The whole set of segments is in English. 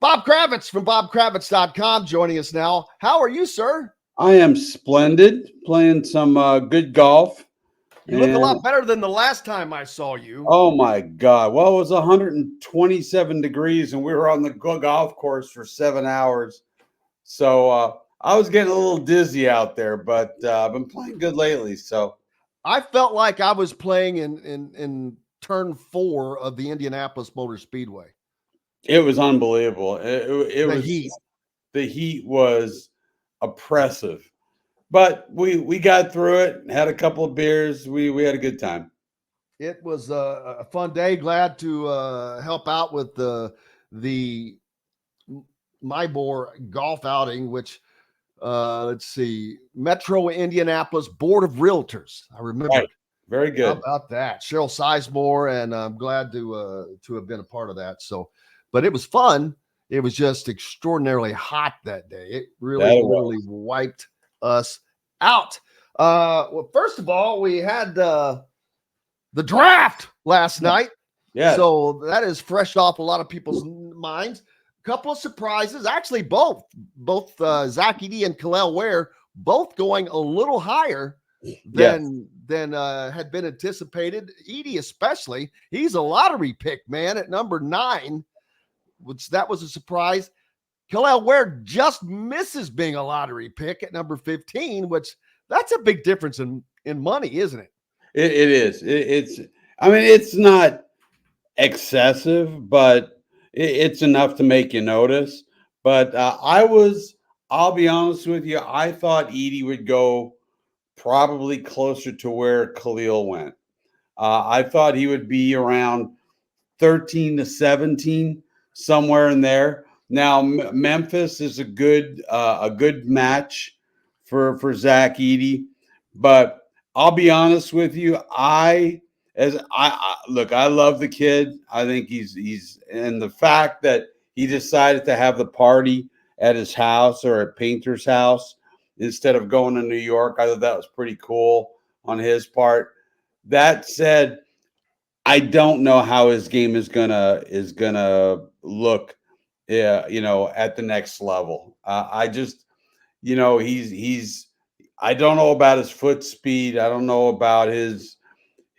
Bob Kravitz from bobkravitz.com joining us now. How are you, sir? I am splendid, playing some good golf. You look a And lot better than the last time I saw you. oh my God, well, it was 127 degrees, and we were on the golf course for 7 hours. So I was getting a little dizzy out there, but I've been playing good lately. So I felt like I was playing in turn 4 of the Indianapolis Motor Speedway. it was unbelievable. The heat. The heat was oppressive, but we got through it. Had a couple of beers. We had a good time. It was a fun day. Glad to help out with the MyBore golf outing, which let's see, Metro Indianapolis Board of Realtors. I remember. Right. Very good. How about that? Cheryl Sizemore, and I'm glad to have been a part of that. So, but it was fun. It was just extraordinarily hot that day. It really literally wiped us out. Well, first of all, we had the draft last night. Yeah. So that is fresh off a lot of people's minds. A couple of surprises. Actually, both Zach Edey and Kel'el Ware both going a little higher than had been anticipated. Edey especially. He's a lottery pick, man, at number 9, which that was a surprise. Kel'el Ware just misses being a lottery pick at number 15, which that's a big difference in money, isn't it? It is. It's not excessive, but it's enough to make you notice. But I'll be honest with you, I thought Edey would go probably closer to where Kel'el went. I thought he would be around 13 to 17, somewhere in there. Now, Memphis is a good match for Zach Edey, but I'll be honest with you. I love the kid. I think he's and the fact that he decided to have the party at his house or at Painter's house instead of going to New York, I thought that was pretty cool on his part. That said, I don't know how his game is gonna look, at the next level. He's. I don't know about his foot speed. I don't know about his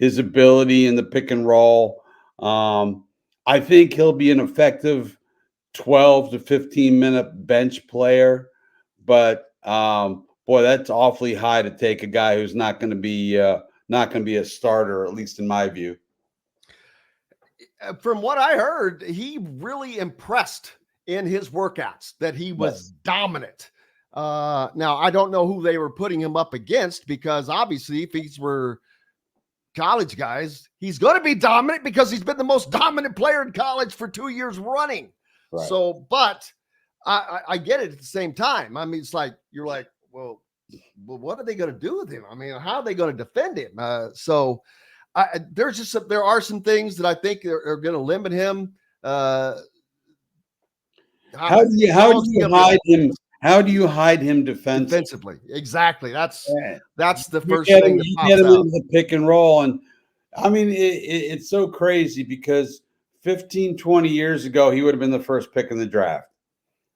ability in the pick and roll. I think he'll be an effective 12 to 15-minute bench player, but boy, that's awfully high to take a guy who's not going to be a starter, at least in my view. From what I heard, he really impressed in his workouts, that he was dominant. Now, I don't know who they were putting him up against, because obviously if these were college guys, he's going to be dominant because he's been the most dominant player in college for 2 years running. Right. So, but I get it at the same time. I mean, it's like, you're like, well, what are they going to do with him? I mean, how are they going to defend him? There are some things that I think are going to limit him. How do you hide him? How do you hide him defensively? Exactly. That's the first thing that pops get him out. into the pick and roll. And I mean, it's so crazy because 15, 20 years ago, he would have been the first pick in the draft.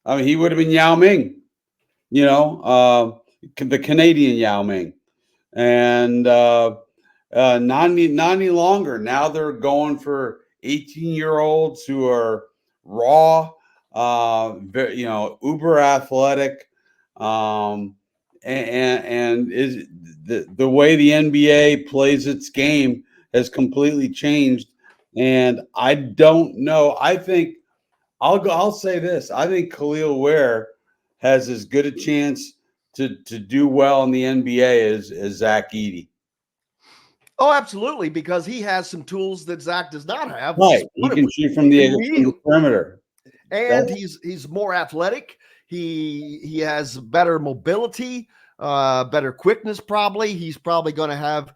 I mean, he would have been Yao Ming, the Canadian Yao Ming. And not any longer. Now they're going for 18-year-olds who are raw, uber athletic, and is the way the NBA plays its game has completely changed. And I don't know. I think I'll say this. I think Kel'el Ware has as good a chance to do well in the NBA as Zach Edey. Oh, absolutely, because he has some tools that Zach does not have. Right, he can shoot from the perimeter, and he's more athletic. He has better mobility, better quickness. Probably he's probably going to have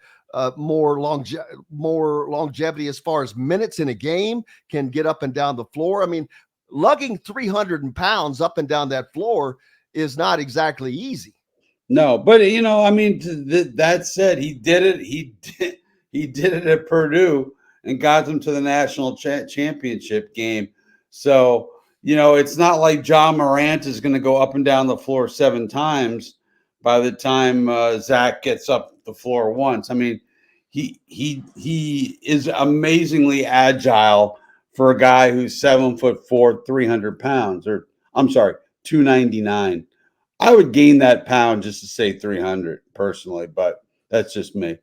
more longevity as far as minutes in a game. Can get up and down the floor. I mean, lugging 300 pounds up and down that floor is not exactly easy. No, but that said, he did it. He did it at Purdue and got them to the national championship game. So it's not like John Morant is going to go up and down the floor 7 times by the time Zach gets up the floor once. I mean, he is amazingly agile for a guy who's 7'4", 300 pounds, or I'm sorry, 299. I would gain that pound just to say 300 personally, but that's just me.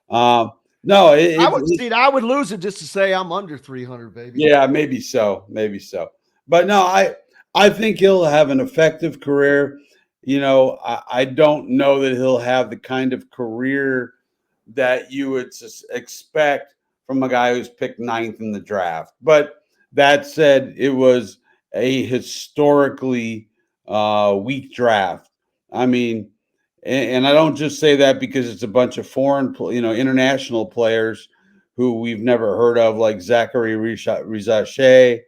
Um, no, I would lose it just to say I'm under 300, baby. yeah, maybe so, maybe so. But no, I think he'll have an effective career. I don't know that he'll have the kind of career that you would expect from a guy who's picked 9th in the draft. But that said, it was a historically weak draft. I mean, and I don't just say that because it's a bunch of foreign, international players who we've never heard of, like Zachary Rizache,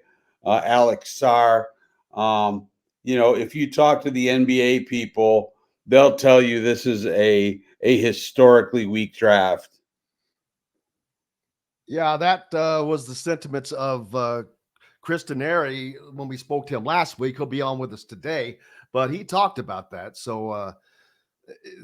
Alex Sarr. If you talk to the NBA people, they'll tell you this is a historically weak draft. Yeah, that was the sentiments of Chris Denari when we spoke to him last week. He'll be on with us today, but he talked about that. So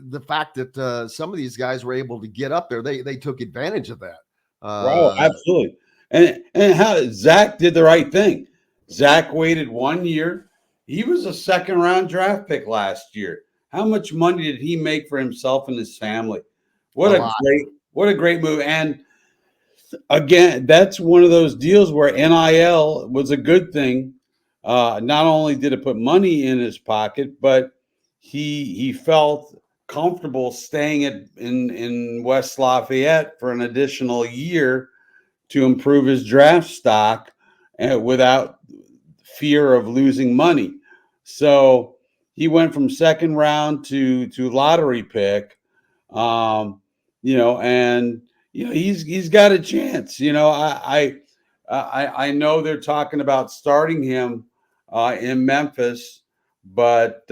the fact that some of these guys were able to get up there, they took advantage of that. Wow, absolutely. And how Zach did the right thing. Zach waited 1 year. He was a 2nd-round draft pick last year. How much money did he make for himself and his family? What a great move. And again, that's one of those deals where NIL was a good thing. Not only did it put money in his pocket, but he felt comfortable staying in West Lafayette for an additional year to improve his draft stock without fear of losing money. So he went from 2nd round to lottery pick, and he's got a chance. I know they're talking about starting him in Memphis, but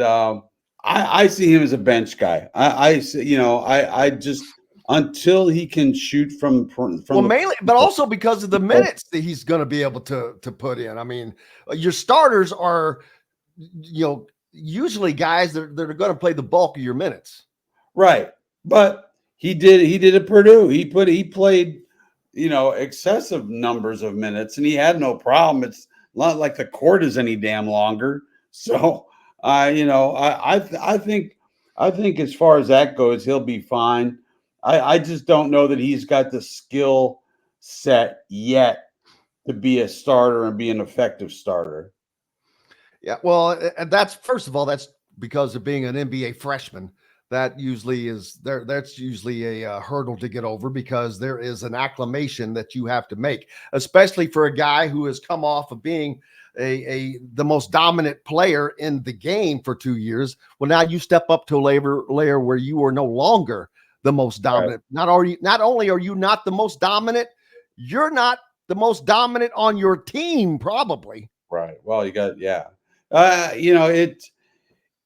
I see him as a bench guy. I just until he can shoot from mainly, but also because of the minutes that he's going to be able to put in. I mean, your starters are, usually guys that are going to play the bulk of your minutes. Right. But he did at Purdue. He played, excessive numbers of minutes, and he had no problem. It's not like the court is any damn longer. So I think as far as that goes, he'll be fine. I just don't know that he's got the skill set yet to be a starter and be an effective starter. Yeah, well, and that's, first of all, that's because of being an NBA freshman. That usually is there. That's usually a hurdle to get over, because there is an acclimation that you have to make, especially for a guy who has come off of being the most dominant player in the game for 2 years. Well, now you step up to a layer where you are no longer the most dominant. Right. Not only are you not the most dominant, you're not the most dominant on your team, probably. Right. Well, you got, yeah.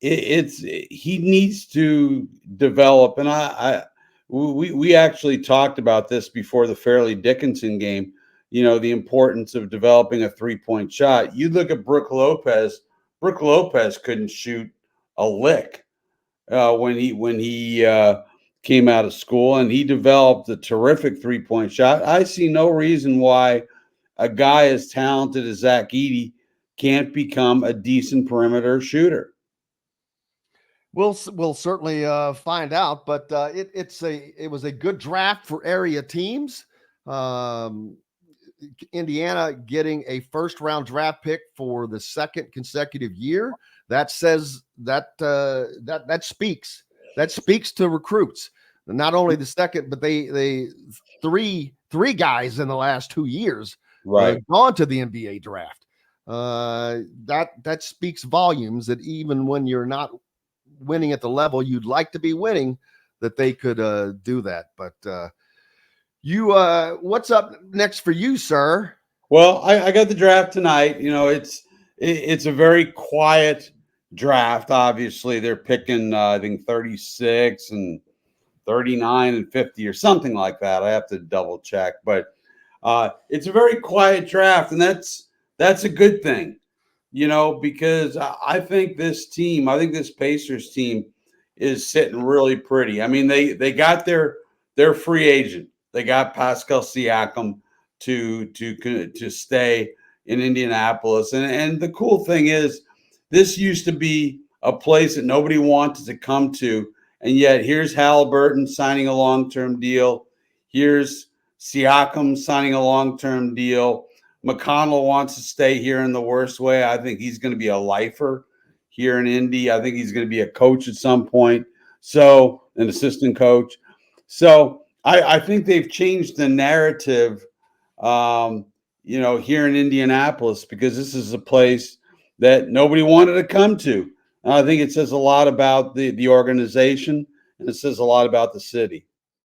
He needs to develop, and we actually talked about this before the Fairleigh Dickinson game. The importance of developing a 3-point shot. You look at Brook Lopez. Brook Lopez couldn't shoot a lick when he came out of school, and he developed a terrific 3-point shot. I see no reason why a guy as talented as Zach Edey can't become a decent perimeter shooter. We'll certainly find out, but it was a good draft for area teams. Indiana getting a 1st-round draft pick for the 2nd consecutive year. That says that speaks to recruits. Not only the 2nd, but they three guys in the last 2 years have gone to the NBA draft. That speaks volumes, that even when you're not winning at the level you'd like to be winning, that they could do that. But what's up next for you, sir? Well, I got the draft tonight. It's a very quiet draft. Obviously, they're picking I think 36 and 39 and 50 or something like that. I have to double check, but it's a very quiet draft, and that's a good thing. because I think this team, I think this Pacers team is sitting really pretty. I mean, they got their free agent. They got Pascal Siakam to stay in Indianapolis. And the cool thing is, this used to be a place that nobody wanted to come to, and yet here's Halliburton signing a long-term deal. Here's Siakam signing a long-term deal. McConnell wants to stay here in the worst way. I think he's going to be a lifer here in Indy. I think he's going to be a coach at some point. So, an assistant coach. So, I think they've changed the narrative, here in Indianapolis, because this is a place that nobody wanted to come to. And I think it says a lot about the organization, and it says a lot about the city.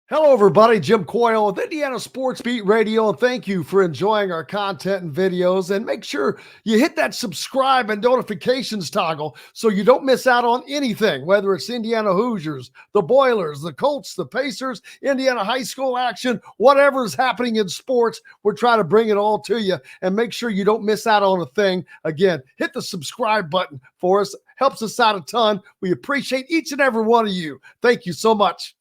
Hello, everybody. Jim Coyle with Indiana Sports Beat Radio, and thank you for enjoying our content and videos. And make sure you hit that subscribe and notifications toggle so you don't miss out on anything, whether it's Indiana Hoosiers, the Boilers, the Colts, the Pacers, Indiana high school action, whatever is happening in sports. We're trying to bring it all to you, and make sure you don't miss out on a thing. Again, hit the subscribe button for us. Helps us out a ton. We appreciate each and every one of you. Thank you so much.